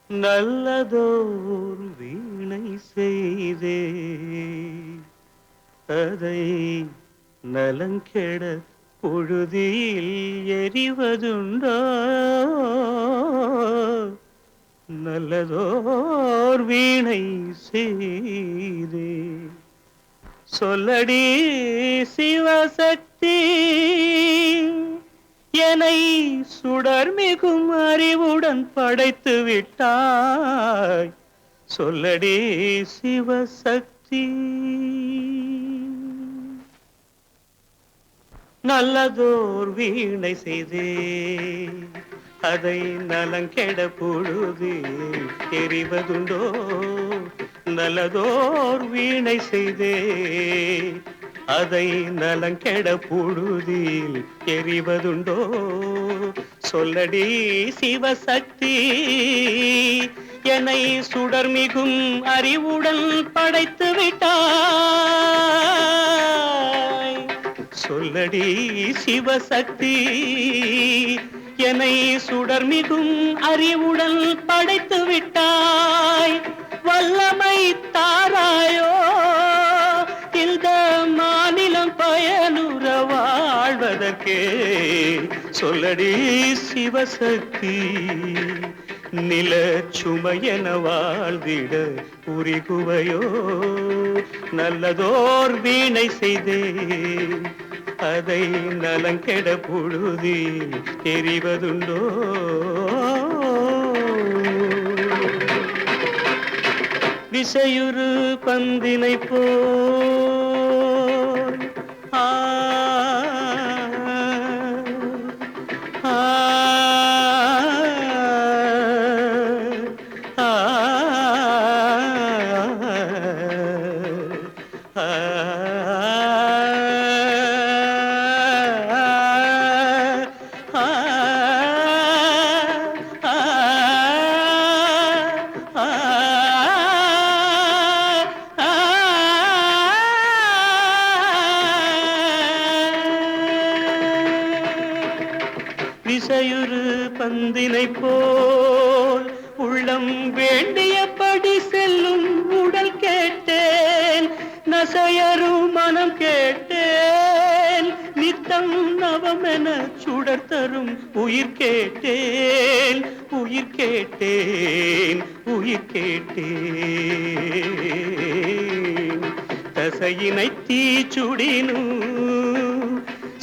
நல்லதோர் வீணை செய்தே அதை நலங்கெட பொழுதில் எறிவதுண்டோ? நல்லதோர் வீணை செய்தே சொல்லடி சிவசக்தி, என்னை சுடர்மிகும் அறிவுடன் படைத்து விட்டாய். சொல்லடி சிவசக்தி. நல்லதோர் வீணை செய்தே அதை நலங்கெட பொழுதில் எறிவதுண்டோ? நல்லதோர் வீணை செய்தே அதை நலங்கெட பொழுதில் எறிவதுண்டோ? சொல்லடி சிவசக்தி, என்னை சுடர்மிகும் அறிவுடன் படைத்து விட்டாய். சொல்லடி சிவசக்தி, என்னை சுடர்மிகும் அறிவுடன் படைத்து விட்டாய். வல்லமை தாராயோ இந்த மாநிலம் பயனுற வாழ்வதற்கே. சொல்லடி சிவசக்தி, நில சுமையென வாழ்ந்திட உரிகுவையோ? நல்லதோர் வீணை செய்தே அதை நலங்கெட பொழுதில் எறிவதுண்டோ? விசையுறு பந்தினை போல் ஆ ஆ விசையுறு பந்தினை போல் உள்ளம் வேண்டியபடி செல்லும் உடல் கேட்டேன். நசையரு மனம் கேட்டேன். நித்தம் நவமென சுடர் தரும் உயிர் கேட்டேன். உயிர் கேட்டேன், உயிர் கேட்டேன். தசையினை தீச்சுடினும்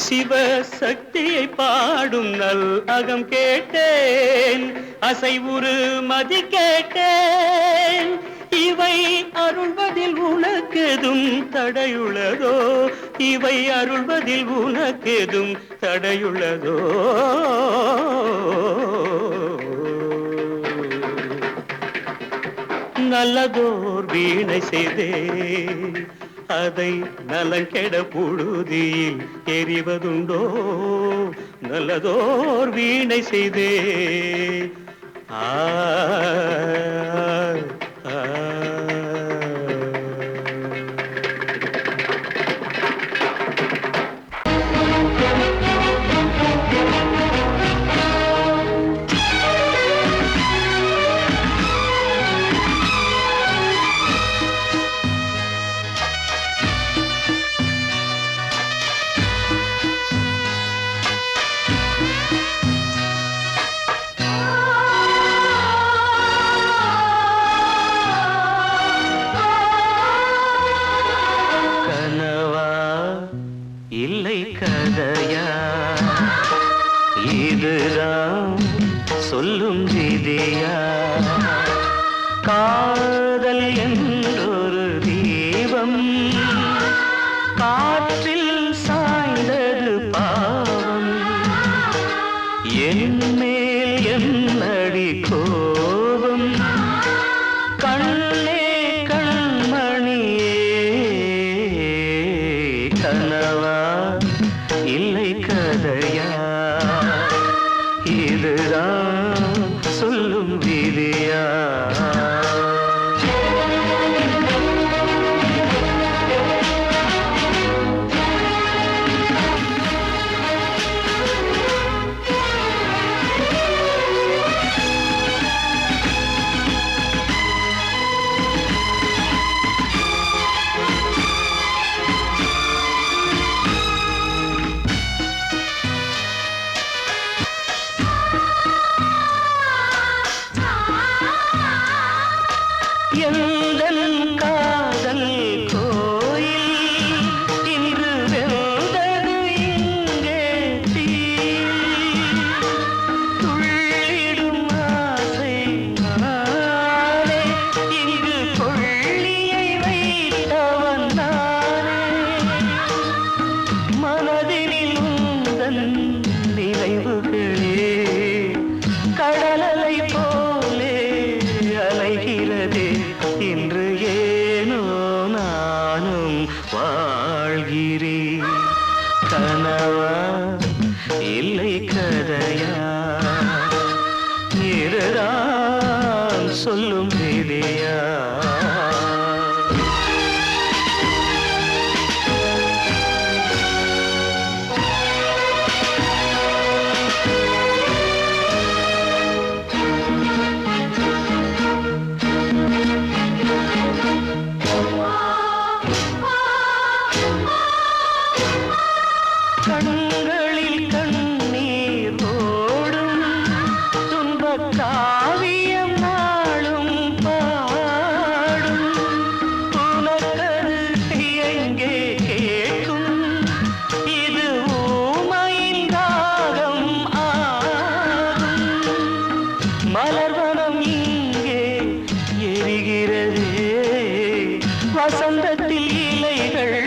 சிவசக்தியை பாடும் நல் அகம் கேட்டேன். அசைவுறு மதி கேட்டேன். இவை அருள்வதில் உனக்கெதும் தடையுள்ளதோ? இவை அருள்வதில் உனக்கெதும் தடையுள்ளதோ? நல்லதோர் வீணை செய்தே அதை நலங்கெட பொழுதில் எறிவதுண்டோ? நல்லதோர் வீணை செய்தே ஆ ஆ இல்லை கதையா இதுதான் சொல்லும் விதியா? காதல் என்றொரு தீபம் காற்றில் சாய்ந்தது பாவம். என் மேல் என்னடி கோபம்? கண்ணே கண்மணியே, கனவா இல்லை கதையா? இதுதான் சொல்லும் விதியா? கடலலை போலே அலைகிறதே இன்று ஏனோ நானும் வாழ்கிறேன். கனவா இல்லை கதையா, இதுதான் சொல்லும் விதியா? கண்களில் கண்ணீர் ஓடும் துன்பக் காவியம் நாளும் பாடும். உனக்கது எங்கே கேட்கும், இது ஊமையின் ராகம் ஆகும். மலர்வனம் இங்கே எரிகிறதே, வசந்தத்தில் இலைகள்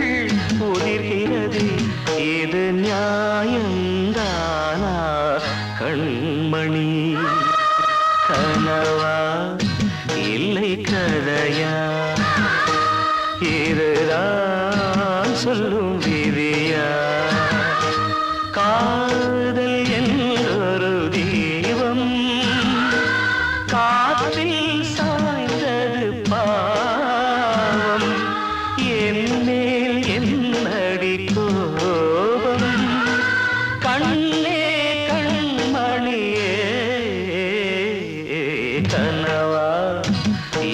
உதிர்கிறது. இது நியாயந்தானா கண்மணி? கனவா இல்லை கதையா, இதுதான் சொல்லும் விதியா? காதல் என்றொரு தீபம் காற்றில் சாய்ந்தது பாவம். என் மேல் என்னடி கோபம்? கண்ணே கண்மணியே, கனவா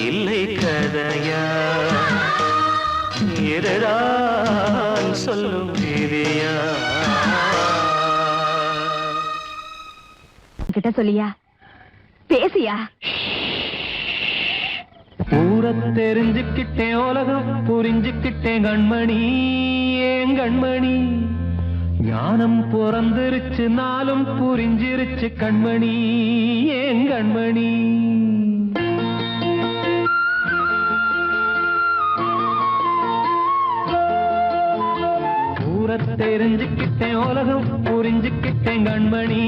இல்லை கதையா, இதுதான் சொல்லும் விதியா? கிட்ட சொல்லியா, பேசியா? ஊரை தெரிஞ்சுக்கிட்டேன், உலகம் புரிஞ்சுக்கிட்டேன் கண்மணி, ஏன் கண்மணி? ஞானம் பிறந்திருச்சு, நாளும் புரிஞ்சிருச்சு கண்மணி, ஏன் கண்மணி? ஊரை தெரிஞ்சுக்கிட்டேன், உலகம் புரிஞ்சுக்கிட்டேன் கண்மணி,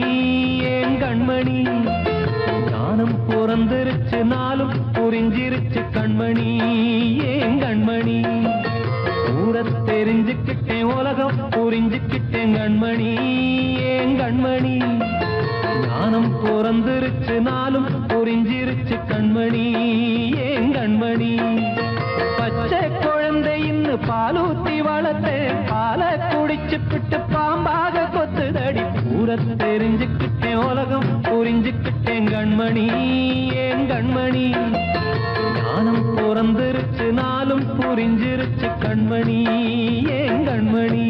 ஏன் கண்மணி? ஞானம் பிறந்திருச்சு, நாளும் புரிஞ்சிருச்சு கண்மணி, ஏன் கண்மணி? ஊரை தெரிஞ்சுக்கிட்டேன், உலகம் புரிஞ்சுக்கிட்டேன் கண்மணி, ஏன் கண்மணி? ஞானம் பிறந்திருச்சு, நாளும் புரிஞ்சிருச்சு கண்மணி, ஏன் கண்மணி? பச்சை குழந்தை இன்னும் பாலூத்தி வளர்த்தேன், பாலை குடிச்சு பிட்டு பாம்பாக கொத்துதடி. ஊரை தெரிஞ்சுக்கிட்டேன், உலகம் புரிஞ்சுக்கிட்டேன் கண்மணி, ஏன் கண்மணி? ஞானம் பிறந்திருச்சு, நாளும் புரிஞ்சிருச்சு கண்மணி, ஏன் கண்மணி?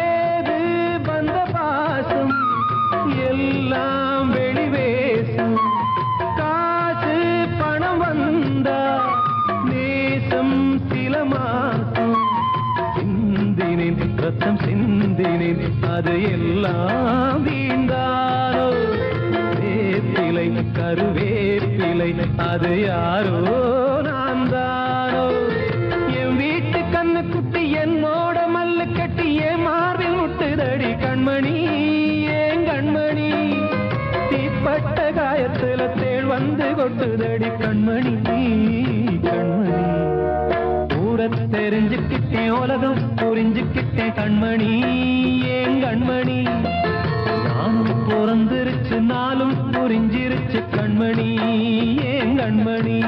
ஏது வந்த பாசம் எல்லாம் வெளிவேசம், காசு பணம் வந்தா நேசம் சில மாசம். சிந்தினேன் ரத்தம் சிந்தினேன், அது எல்லாம் வீண்டாரோ. வேப்பிலை கருவேப்பிலை, அது யாரோ நான் தானோ. என் வீட்டு கண்ணு குட்டி என்னோட மல்லு கட்டி என் மார்பில் முட்டுதடி கண்மணி, ஏன் கண்மணி? தீப்பட்ட காயத்துல தேள் வந்து கொட்டுதடி கண்மணி, கண்மணி. ஊரை தெரிஞ்சுக்கிட்டேன், உலகம் புரிஞ்சுக்கிட்டேன் கண்மணி, ஏன் கண்மணி? நானும் பிறந்திருச்சு, நாளும் புரிஞ்சிருச்சு கண்மணி, ஏன் கண்மணி?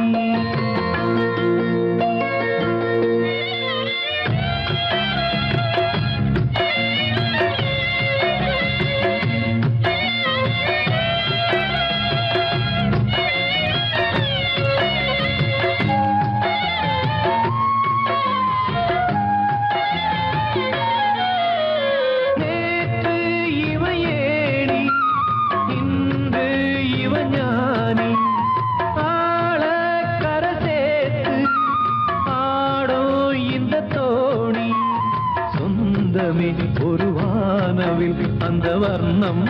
உள்ளமே ஒரு வானவில் அந்த வர்ணம்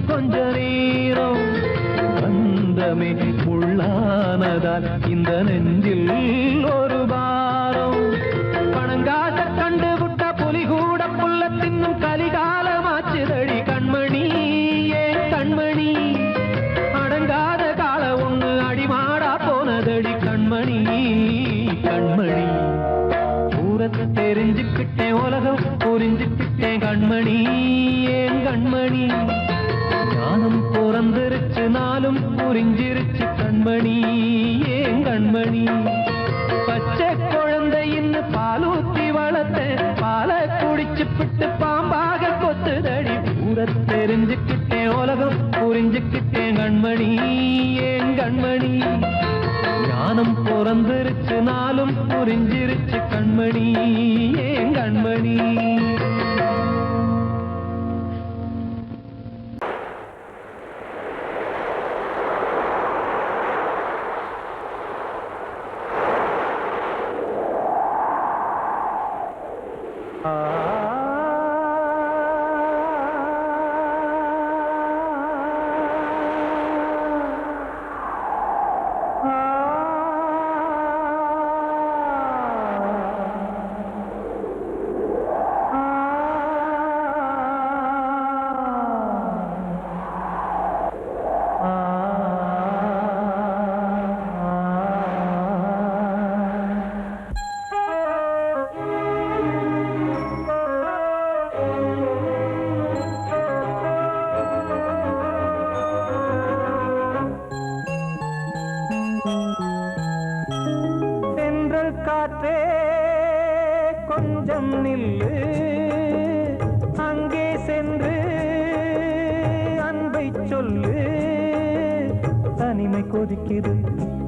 கொஞ்ச நேரம் பந்தமே உள்ளானதால் இந்த நெஞ்சில் ஒரு பாரம் பணங்காச கண்டு விட்ட புலி கூட புல்ல தின்னும் கலிகாலமாச்சுதடி கண்மணி ஏன் கண்மணி அடங்காத கால ஒண்ணு அடிமாடா போனதடி கண்மணி கண்மணி தூரத்தை தெரிஞ்சுக்கிட்டேன் உலகம் புரிஞ்சுக்கிட்டேன் கண்மணி ஏன் கண்மணி ஞானம் பிறந்திருச்சு நாளும் புரிஞ்சிருச்சு கண்மணி ஏன் கண்மணி பச்சை குழந்தை இன்னும் பாலூத்தி வளர்த்த பாலை குடிச்சுப்பிட்டு பாம்பாக கொத்துதடி ஊரை தெரிஞ்சுக்கிட்டேன் உலகம் புரிஞ்சுக்கிட்டேன் கண்மணி ஏன் கண்மணி ஞானம் பிறந்திருச்சு நாளும் புரிஞ்சிருச்சு கண்மணி ஏன் கண்மணி காற்றே கொஞ்சம் நில்லு அங்கே சென்று அன்பை சொல்லு தனிமை கொதிக்குது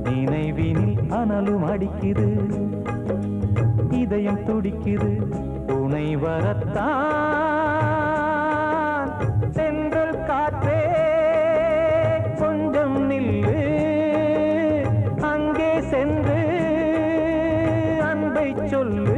நினைவினில் அனலும் அடிக்குது இதயம் துடிக்குது துணை வரத்தான் சென்றல் காற்றே கொஞ்சம் நில்லு அங்கே சென்று சொல்லு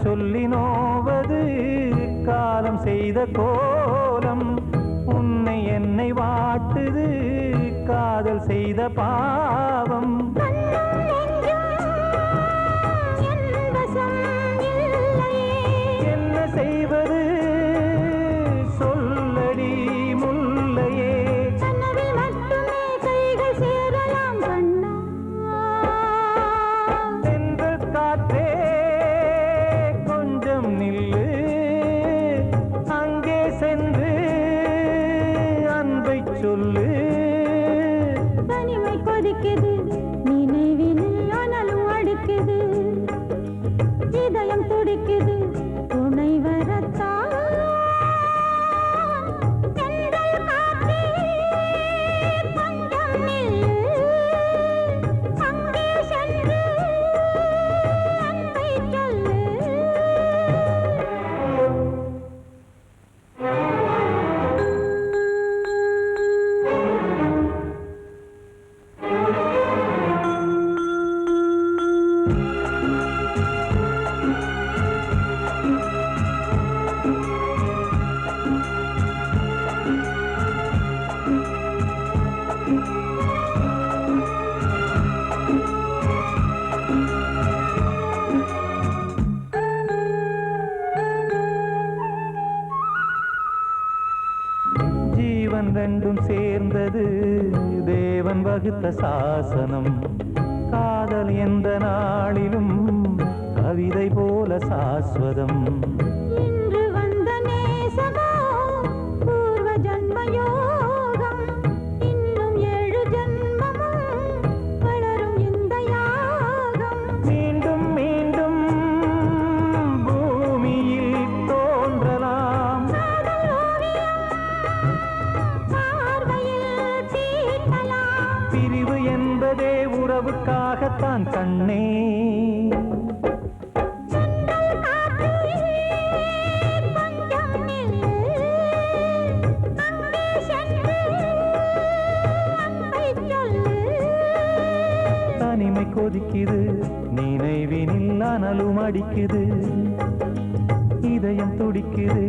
சொல்லி நோவது காலம் செய்த கோலம் உன்னை என்னை வாட்டுது காதல் செய்த பாவம் என்ன செய்வது சொல்லடி முல்லையே சென்று காற்றே நில்லு அங்கே சென்று அன்பை சொல்லு தனிமை கொதிக்குது நினைவினில் அனலும் அடிக்குது இதயம் துடிக்குது துணை வரத்தான் ரெண்டும் சேர்ந்தது தேவன் வகுத்த சாசனம் காதல் எந்த நாளிலும் கவிதை போல சாஸ்வதம் இன்று வந்த நேசமோ பூர்வ ஜன்ம யோகம் இன்னும் 7 ஜன்மமும் வளரும் இந்த யாகம் பிரிவு என்பதே உறவுக்காகத்தான் கண்ணே. தனிமை கொதிக்குது, நினைவினில் அனலும் அடிக்குது, இதயம் துடிக்குது,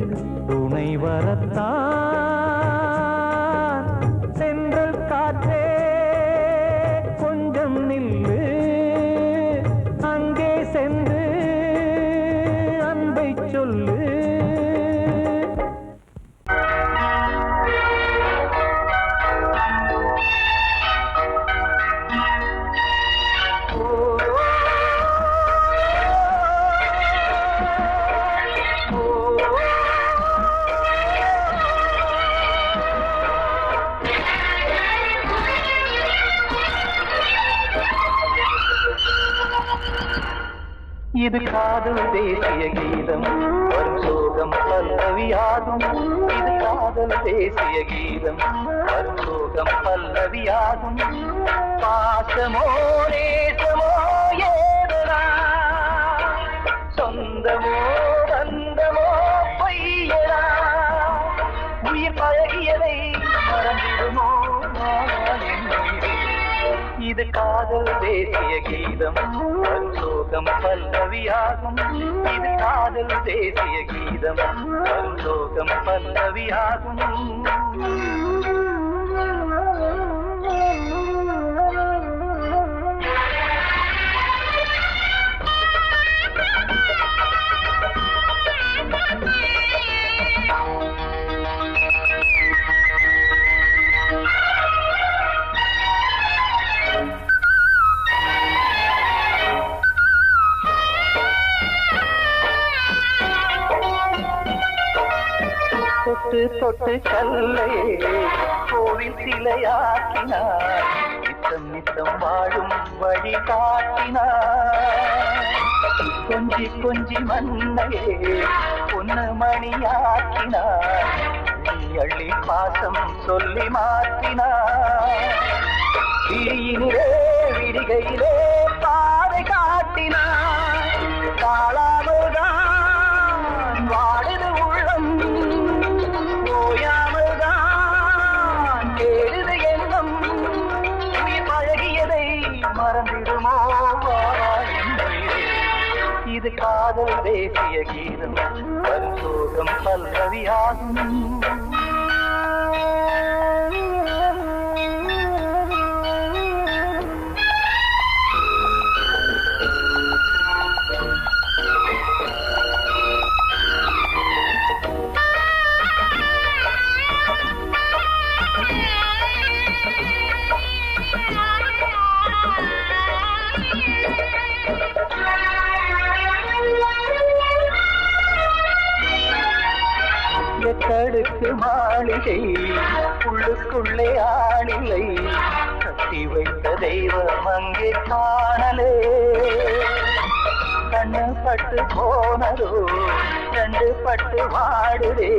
துணை வரத்தான். சென்றல் காற்றே கொஞ்சம் நில்லு, அங்கே சென்று அன்பை சொல்லு. இது காதல் தேசிய கீதம், வரும் சோகம் பல்லவியாகும். இது காதல் தேசிய கீதம், வரும் சோகம் பல்லவியாகும். பாசமோ நேசமோ ஏதனா, சொந்தமோ பந்தமோ பொய்யடா, உயிர் பழகியதை மறந்திடுமோ இது காதல் தேசிய கீதம், வரும் சோகம் பல்லவியாகும். இது காதல் தேசிய கீதம், வரும் சோகம் பல்லவியாகும். தொட்டு தொட்டு கல்லையே கோவில் சிலையாக்கினார், நித்தம் நித்தம் வாழும் வழி காட்டினார். கொஞ்சி கொஞ்சி மண்ணையே பொன்னு மணியாக்கினார், அள்ளி பாசம் சொல்லி மாற்றினார். விழியினிலே விடிகையிலே பாதை காட்டினார், காளாமல்தான் வாடுது உள்ளம், ஓயாமல்தான் கேடுது எண்ணம். உயிர் பழகியதை மறந்திடுமோ இது காதல் தேசிய கீதம், வரும் சோகம் பல்லவியாகும். எத்தடுக்கு மாளிகை உள்ளுக்குள்ளே ஆளில்லை, கட்டி வைத்த தெய்வம் அங்கே காணலே. கண்ணு பட்டு போனதோ ரெண்டு பட்டு வாடுதே,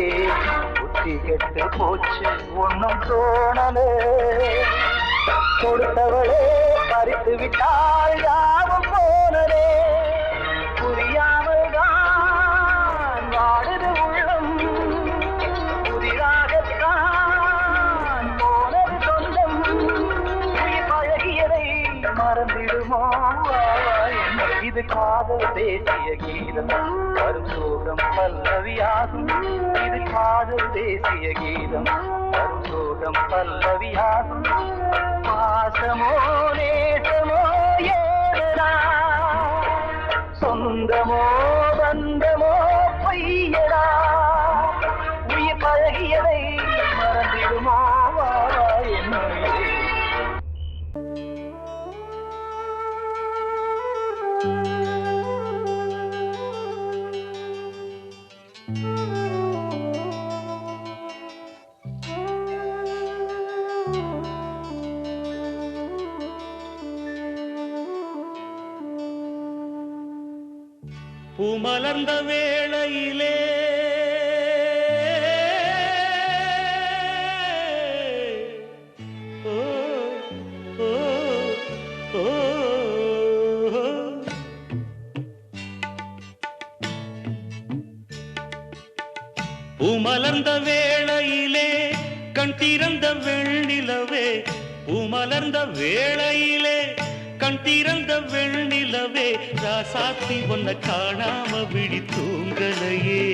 புத்தி கெட்டு போச்சு ஒன்னும் தோணலே. கொடுத்தவளே பறித்து விட்டால் யாவும் போனதே, புரியாமல் தான் வாடுது உள்ளம். புதிராகத்தான் போனது சொந்தம், உயிர் பழகியதை மறந்திடுமோ இது காதல் தேசிய கீதம், வரும் சோகம் பல்லவியாகும். இது காதல் தேசிய கீதம், வரும் சோகம் பல்லவியாகும். பாசமோ நேசமோ ஏதனா, சொந்தமோ பந்தமோ பொய்யடா, உயிர் பழகியதை மறந்திடுமோ என்ன. பூமலர்ந்த வேளையிலே ஓ ஓ பூமலர்ந்த வேளையிலே கண் திறந்த வெண்ணிலவே, பூமலர்ந்த வேளையிலே கண் திறந்த வெண்ணிலவே, ராசாத்தி ஒன்ன காணாம விழி தூங்கலையே,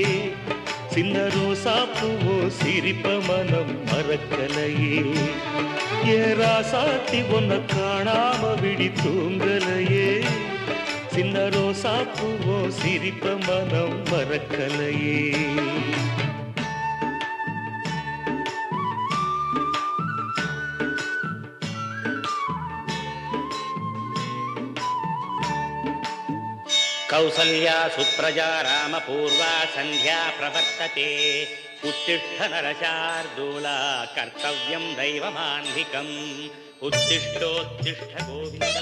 சின்ன ரோசா பூவோ சிரிப்ப மனம் மறக்கலையே, ஏ ராசாத்தி ஒன்ன காணாம விழி தூங்கலையே, சின்ன ரோசா பூவோ சிரிப்ப மனம் மறக்கலையே. कौसल्या सुप्रजा रामपूर्वा सन्ध्या प्रवर्तते, उत्तिष्ठ नरशार्दूला कर्तव्यं दैवमान्धिकम्, उत्तिष्ठोत्तिष्ठ गोविन्द.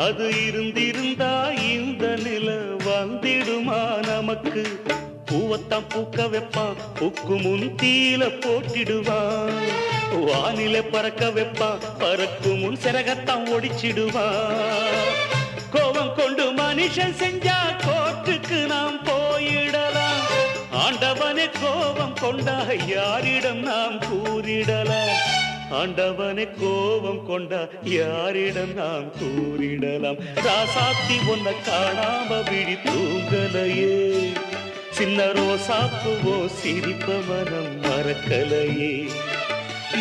அது இருந்திருந்தா இந்த நில வந்திடுமா நமக்கு, பூவத்தான் பூக்க வைப்பான் பூக்கு முன் தீல போட்டிடுவான், வானில பறக்க வைப்பான் பறக்கு முன் சிறகத்தான் ஒடிச்சிடுவான், கோபம் கொண்டு மனுஷன் செஞ்சா கோட்டுக்கு நாம் போயிடலாம், ஆண்டவனே கோபம் கொண்டா யாரிடம் நாம் கூறிடலாம், ஆண்டவனை கோபம் கொண்டா யாரிடம் நாம் கூறிடலாம், ராசாத்தி ஒன்ன காணாம விழி தூங்கலையே, சின்ன ரோசாப்புவோ சிரிப்ப மனம் மறக்கலையே,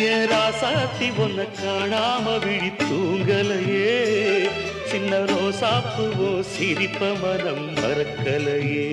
ஏ ராசாத்தி ஒன்ன காணாம விழி தூங்கலையே, சின்ன ரோசாப்புவோ சிரிப்ப மனம் மறக்கலையே.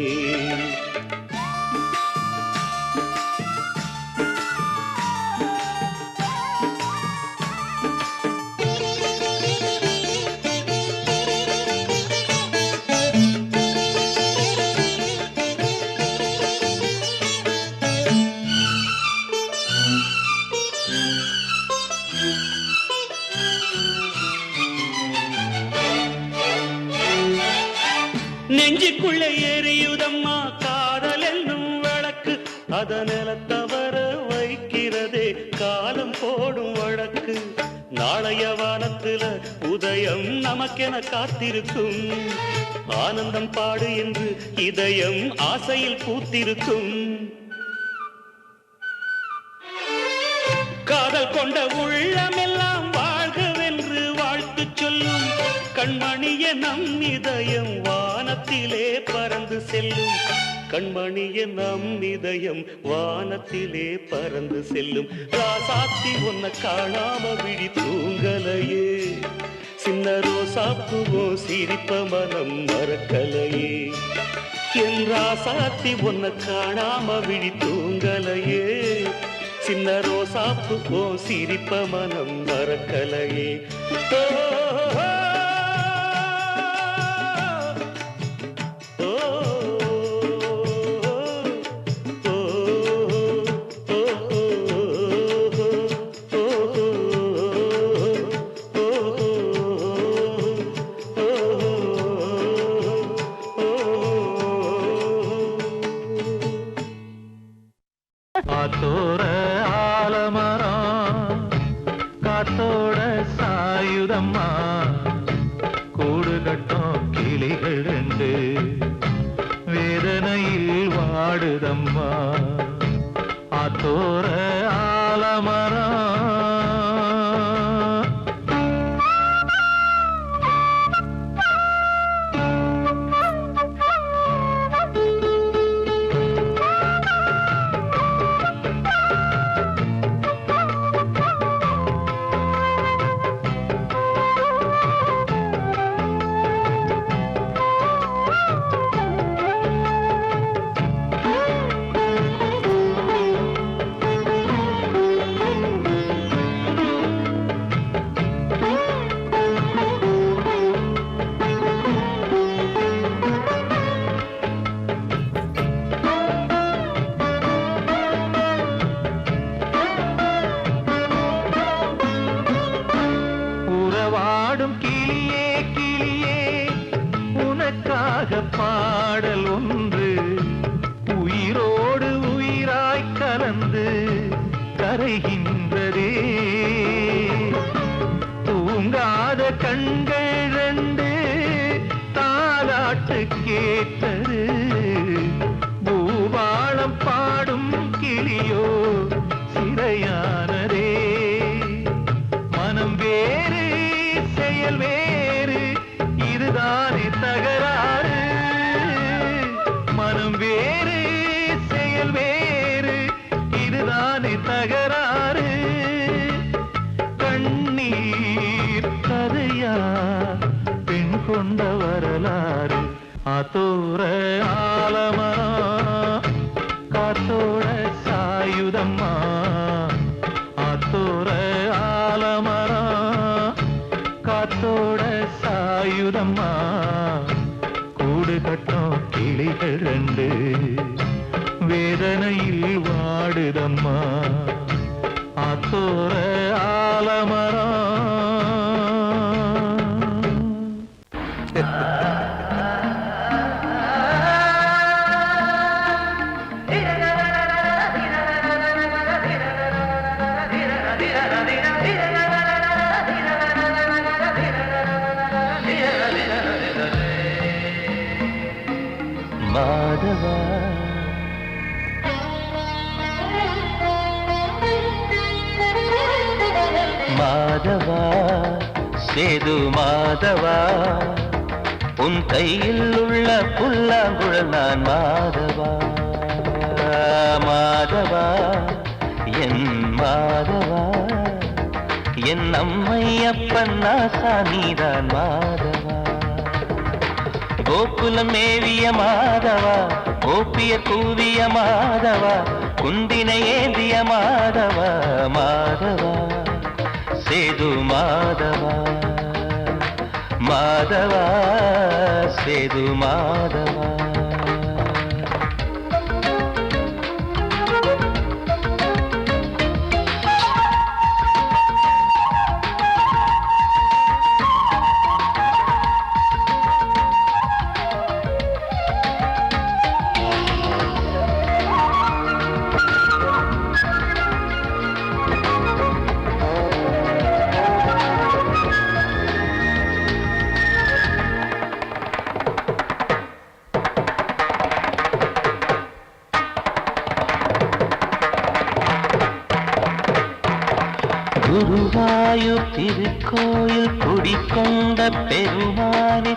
நெஞ்சுக்குள்ளே எரியுதம்மா காதல் என்னும் வழக்கு, அதனில தவற வைக்கிறதே காலம் போடும் வழக்கு, நாளைய வானத்துல உதயம் நமக்கென காத்திருக்கும், ஆனந்தம் பாடு என்று இதயம் ஆசையில் பூத்திருக்கும், காதல் கொண்ட உள்ளமெல்லாம் வாழ்கவென்று வாழ்த்து சொல்லும், கண்மணிய நம் இதயம் வானத்திலே பறந்து செல்லும், கண்மணிய நம் இதயம் வானத்திலே பறந்து செல்லும், ராசாத்தி ஒன்ன காணாம விழி தூங்கலையே, சின்ன ரோசாப்புவோ சிரிப்ப மனம் மறக்கலையே, என் ராசாத்தி ஒன்ன காணாம விழி தூங்கலையே, சின்ன ரோசாப்புவோ சிரிப்ப மனம் மறக்கலையே. ஆத்தோர ஆலமரம் காத்தோட சாயுதம்மா, கூடு கட்டும் கிளிகள் ரெண்டு வேதனையில் வாடுதம்மா, ஆத்தோர ஆலமரம். உயிரோடு உயிராய் கலந்து கரைகின்றதே தூங்காத கண்கள் ரெண்டு தாலாட்டு கேட்டது பூவாளம் பாடும் கிளியோ சிறையானதே மனம் வேறு செயல் வேறு இதுதானே தகராறு மனம் வேறு செயல் வேறு இதுதானே தகராறு கண்ணீர் கதையா பெண் கொண்ட வரலாறு ஆத்தோர ஆலமரம் காத்தோட சாயுதம்மா ஆத்தோர ஆலமரம் காத்தோட சாயுதம்மா கூடு கட்டும் கிளிகள் ரெண்டு வேதனையில் வாடுதம்மா ஆத்தோர ஆலமரம் மாதவா மாதவா சேது மாதவா உன் கையில் உள்ள புல்லாங்குழல் நான் மாதவா மாதவா என் மாதவா என் அம்மையப்பன் நாசா நீதான் மாதவா கோகுலம் மேவிய மாதவா கோப்பிய கூவிய மாதவா குந்தினை ஏந்திய மாதவா மாதவா சேது மாதவா மாதவா சேது மாதவா குருவாயூர் திருக்கோயில் குடிக்கொண்ட பெருமானி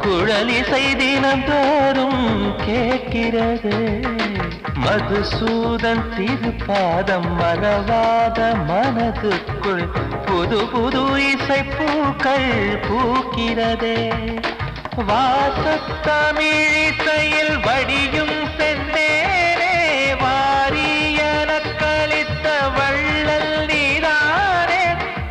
குழலிசை தினந்தோறும் கேட்கிறது மதுசூதன் திருப்பாதம் மறவாத மனதுக்குள் புது புது இசை பூக்கள் பூக்கிறதே வாசத்தமிழிசையில் வடியும் சென்னேரே வாரியன கழித்த வள்ளல் நீரானே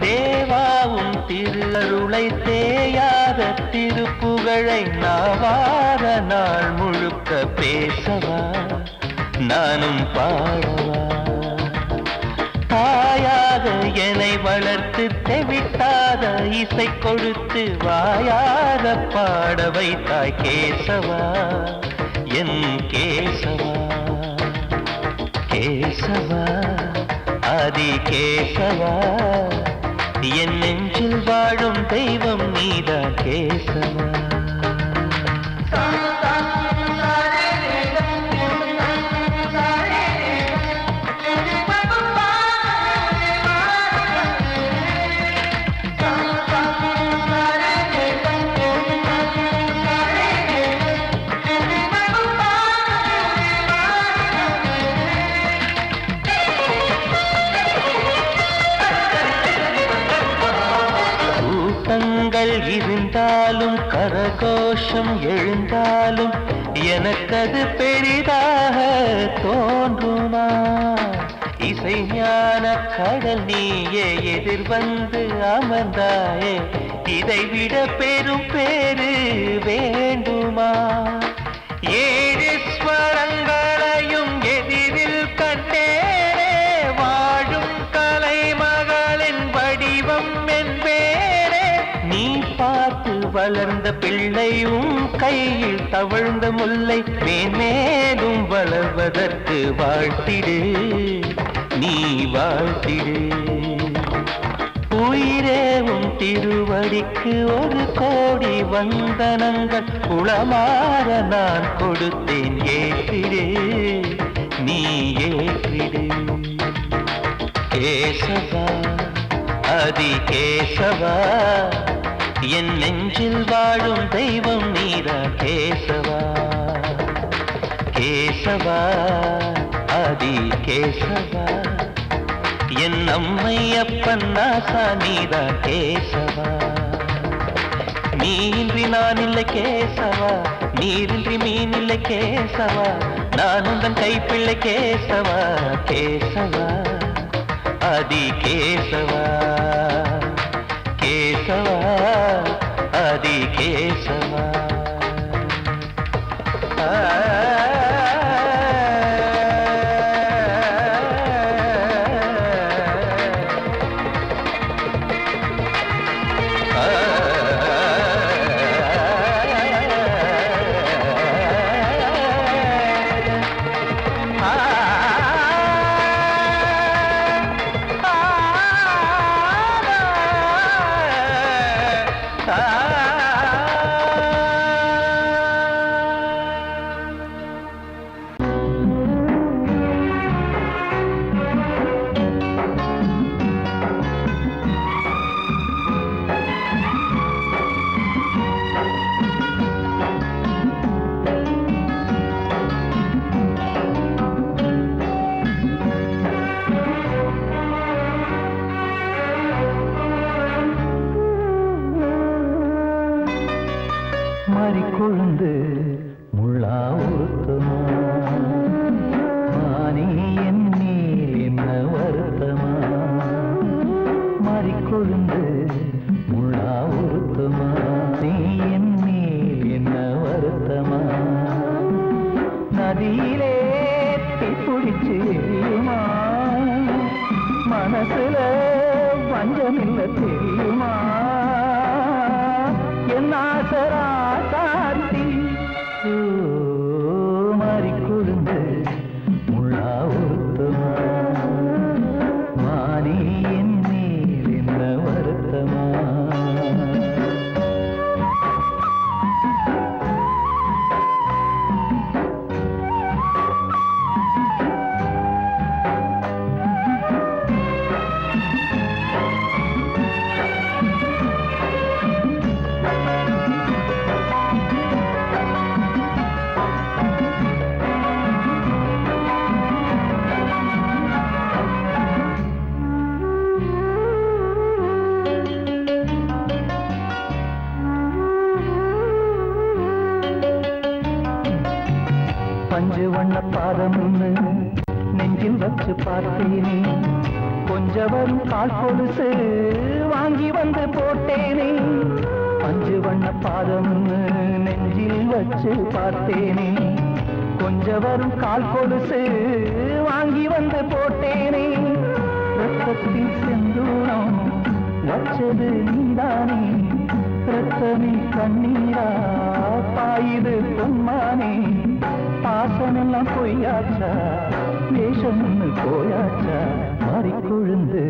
தேவாவும் திருளருளை தேயாத திருப்புகழை நாவார நாள் முழுக்க பேசவா நானும் பாடவா தாயாக என்னை வளர்த்து தெவிட்டாத இசை கொடுத்து வாயார பாட வைத்தாய் கேசவா என் கேசவா கேசவா ஆதி கேசவா என் நெஞ்சில் வாழும் தெய்வம் நீதான் கேசவா இருந்தாலும் கரகோஷம் எழுந்தாலும் எனக்கது பெரிதாக தோன்றுமா இசை ஞான கடல் நீயே எதிர்வந்து அமர்ந்தாயே இதைவிட பெரும் பேரு வேண்டுமா ஏழு ஸ்வரங்களையும் எதிரில் கண்டேனே வாழும் கலைமகளின் வடிவம் என்பேனே நீ பார்த்து வளர்ந்த பிள்ளையும் கையில் தவழ்ந்த முல்லை மேன்மேலும் வளர்வதற்கு வாழ்த்திடு நீ வாழ்த்திடு. உயிரேவும் திருவடிக்கு ஒரு கோடி வந்தனங்கள் உளமாற நான் கொடுத்தேன் ஏற்றிடு நீ ஏற்றிடு. கேசவா அதி கேசவா என் நெஞ்சில் வாழும் தெய்வம் நீரா கேசவா. கேசவா அதி கேசவா என் அம்மை அப்பன் நாசா நீரா கேசவா. நீன்றி நான் இல்லை கேசவா, நீரின்றி மீன் இல்லை கேசவா, நான் உந்தன் கைப்பிள்ளை கேசவா. கேசவா அதி கேசவா, கேசவா அதி கேசவா. கொழுந்து முள்ளா உறுத்தமா மானே என் மேல் என்ன வருத்தமா. மாறிக்கொழுந்து முள்ளா உறுத்தமா நீ என் மேல் என்ன வருத்தமா. நதியிலே பிடிச்சு எரியுமா மனசுல வஞ்சமில்ல தெரியுமா. என் ஆசரா சாந்தி மாறிக்கொழுந்து முள்ளா உறுத்தமா மானே என் மேல் என்ன வருத்தமா. பஞ்சு வண்ண பாதம் நெஞ்சில் வச்சு பார்த்தேனே கொஞ்சம் வரும் கால் கொலுசு வாங்கி வந்து போட்டேனே. பஞ்சு வண்ண பாதம் நெஞ்சில் வச்சு பார்த்தேனே கொஞ்சம் வரும் கால் கொலுசு வாங்கி வந்து போட்டேனே. ரத்தத்தில் செந்தூரம் வச்சது நீதானே ரத்தமே கண்ணீரா பாயுது பொன்மானே. பாசமெல்லாம் பொய்யாச்சா வேஷம்னு போயாச்சா. மாறிக்கொழுந்து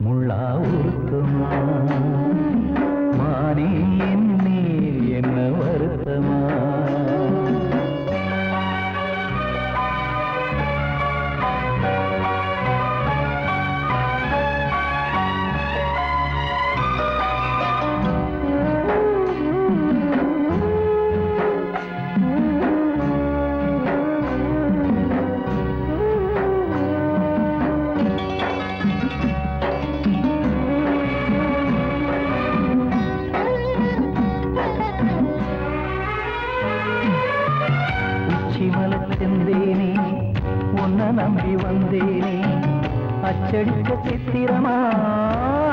முள்ளா உறுத்தமா மானே என் மேல் என்ன வருத்தமா. செந்தேனே உன்னை நம்பி வந்தேனே அச்சடிக்க சித்திரமா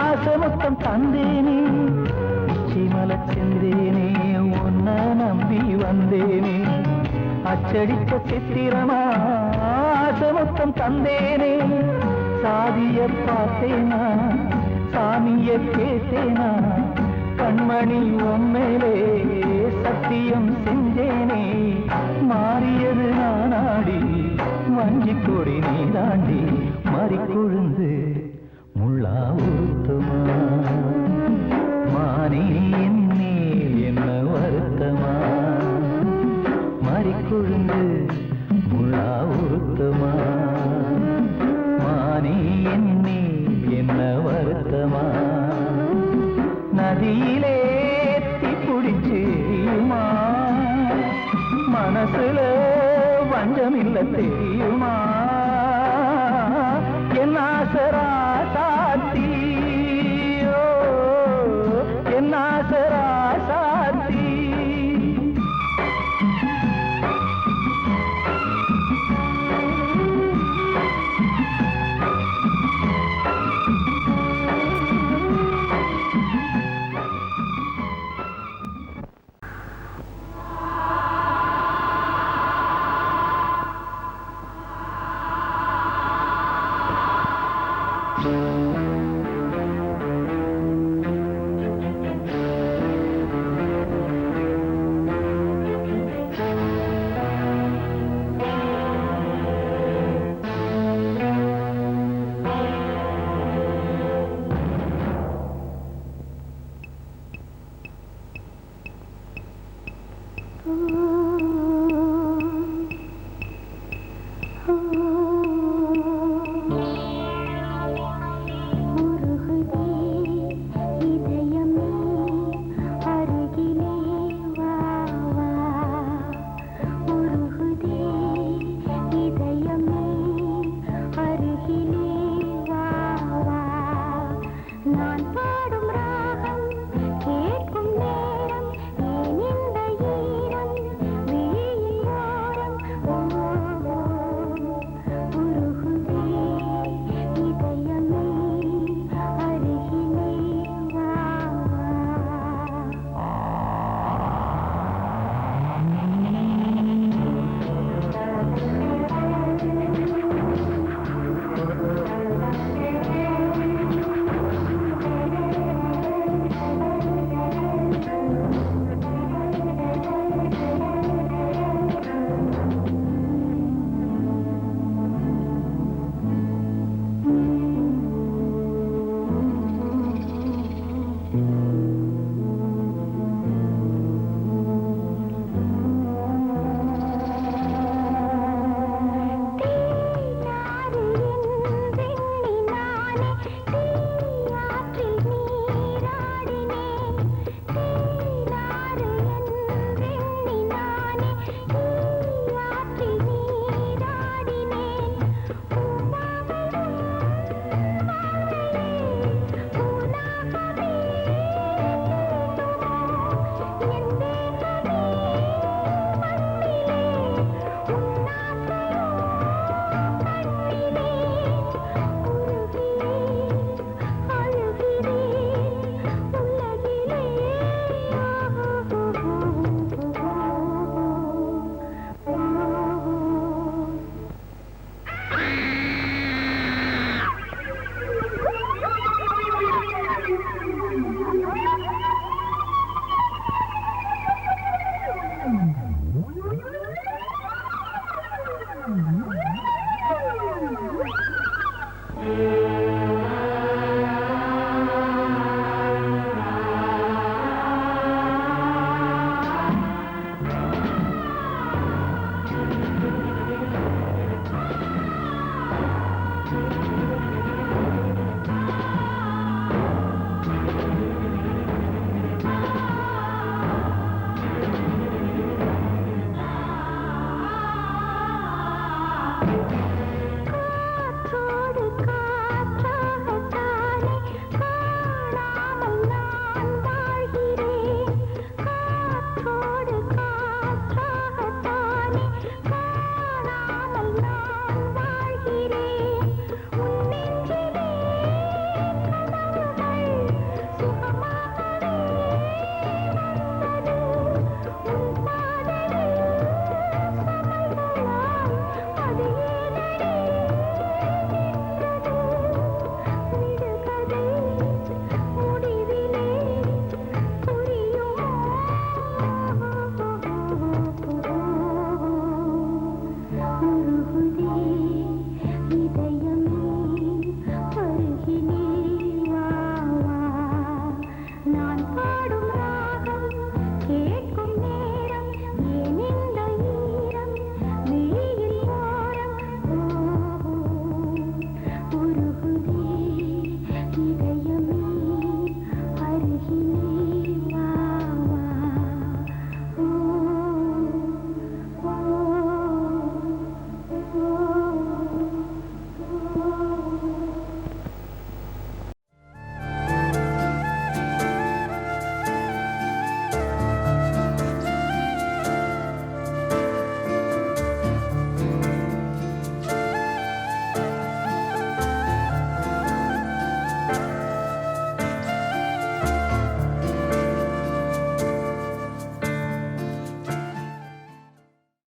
ஆசை மொத்தம் தந்தேனே. உச்சிமலை செந்தேனே உன்னை நம்பி வந்தேனே அச்சடிக்க சித்திரமா ஆசை மொத்தம் தந்தேனே. சாதிய பார்த்தேனா சாமிய கேட்டேனா கண்மணி உன்மேலே சத்தியம் செஞ்சேனே மாறியது நானாடி வஞ்சிக் கொடி நீ தாண்டி மறிக்கொழுந்து முள்ளா உருத்தமா மானே என் மேல் என்ன வருத்தமா மறிக்கொழுந்து முள்ளா உருத்தமா மானே என் மேல் என்ன வருத்தமா நதியிலே தீப்பிடிச்சியுமா மனசுல வஞ்சமில்ல தெரியுமா என் ஆசரா சாத்தியோ என் ஆசரா சாத்தி